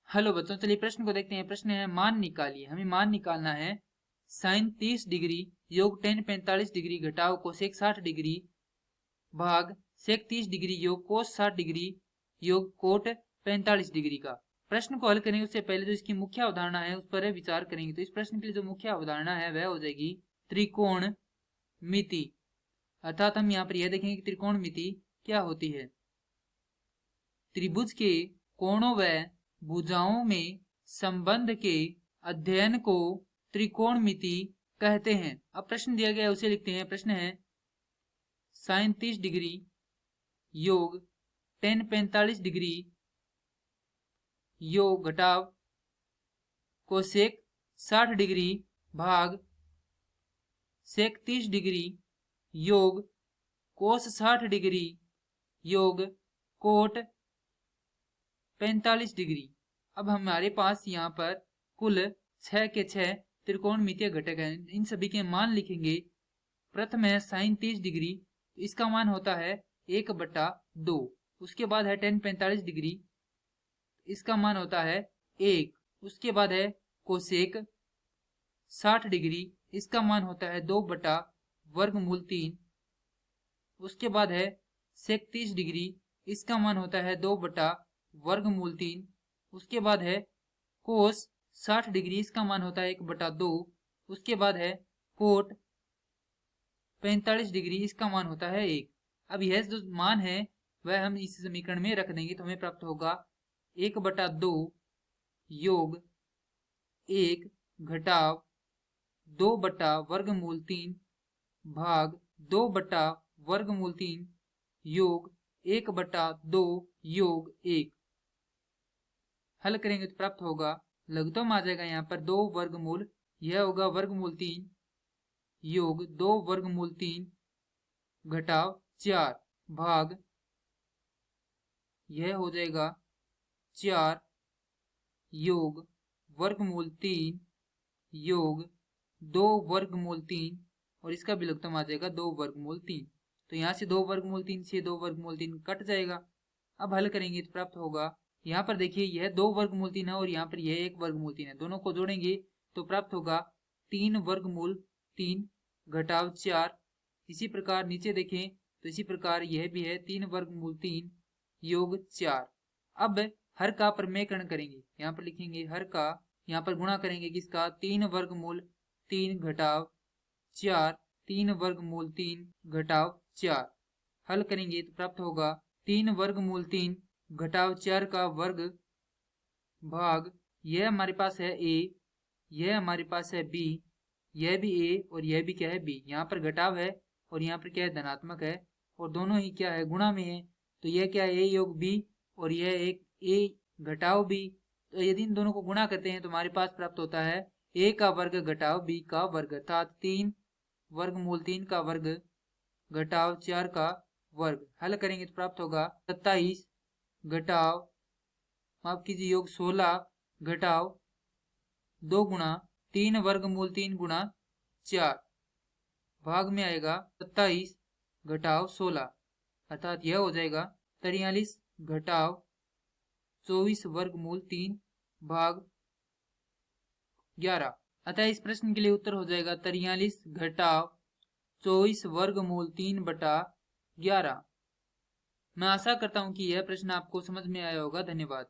Hello बच्चों, चलिए प्रश्न को देखते हैं। प्रश्न है मान निकालिए। हमें मान निकालना है साइन 30 डिग्री योग टेन 45 डिग्री घटाव कोसेक 60 डिग्री भाग सेक 30 डिग्री योग कोस 60 डिग्री योग कोट 45 डिग्री का। प्रश्न को हल करेंगे उससे पहले जो इसकी मुख्य अवधारणा है उस पर विचार करेंगे। तो इस प्रश्न के लिए जो मुख्य अवधारणा है वह हो जाएगी त्रिकोण मिति। अर्थात हम यहाँ पर यह देखेंगे कि त्रिकोण मिति क्या होती है। त्रिभुज के कोणों व भुजाओं में संबंध के अध्ययन को त्रिकोणमिति कहते हैं। अब प्रश्न दिया गया है उसे लिखते हैं। प्रश्न है साइन 30 डिग्री योग टेन 45 डिग्री योग घटाव कोसेक 60 डिग्री भाग सेक 30 डिग्री योग कोस 60 डिग्री योग कोट 45 डिग्री। अब हमारे पास यहाँ पर कुल 6 के 6 त्रिकोणमितीय घटक हैं। इन सभी के मान लिखेंगे। प्रथम है साइन 30 डिग्री, इसका मान होता है 1/2। उसके बाद है टेन 45 डिग्री, इसका मान होता है 1। उसके बाद है कोसेक 60 डिग्री, इसका मान होता है 2/√3। उसके बाद है सेक 30 डिग्री, इसका मान होता है 2/√3। उसके बाद है कोस 60 डिग्री, इसका मान होता है 1/2। उसके बाद है कोट 45 डिग्री, इसका मान होता है 1। अब यह जो मान है वह हम इस समीकरण में रख देंगे तो हमें प्राप्त होगा 1/2 योग 1 घटाव 2/√3 भाग 2/√3 योग 1/2 योग 1। हल करेंगे तो प्राप्त होगा, लघुत्तम आ जाएगा यहाँ पर 2 वर्गमूल, यह होगा √3 योग 2 घटाव 4 भाग यह हो जाएगा 4 योग √3 योग 2 और इसका भी लघुत्तम आ जाएगा 2 तो यहाँ से 2 से 2 कट जाएगा। अब हल करेंगे तो प्राप्त होगा, यहाँ पर देखिए यह 2 है और यहाँ पर यह 1 है। दोनों को जोड़ेंगे तो प्राप्त होगा 3 घटाव 4। इसी प्रकार नीचे देखें तो इसी प्रकार यह भी है 3 योग 4। अब हर का प्रमेयकरण करेंगे। यहाँ पर लिखेंगे हर का, यहाँ पर गुणा करेंगे किसका 3 घटाव 4 3 घटाव 4। हल करेंगे तो प्राप्त होगा 3 घटाव 4 का वर्ग भाग यह हमारे पास है a, यह हमारे पास है b, यह भी a और यह भी क्या है b। यहाँ पर घटाव है और यहाँ पर क्या है धनात्मक है और दोनों ही क्या है गुणा में है। तो यह क्या है a योग b और यह एक a घटाव b। तो यदि इन दोनों को गुणा करते हैं तो हमारे पास प्राप्त होता है a का वर्ग घटाव b का वर्ग, अर्थात 3 का वर्ग घटाव 4 का वर्ग। हल करेंगे तो प्राप्त होगा 27 घटाव माफ कीजिए योग 16 घटाव 2 गुणा 3 गुणा 4 भाग में आएगा 27 घटाव 16, अर्थात यह हो जाएगा 43 घटाव 24 भाग 11। अतः इस प्रश्न के लिए उत्तर हो जाएगा 43 घटाव 24 बटा 11। मैं आशा करता हूं कि यह प्रश्न आपको समझ में आया होगा। धन्यवाद।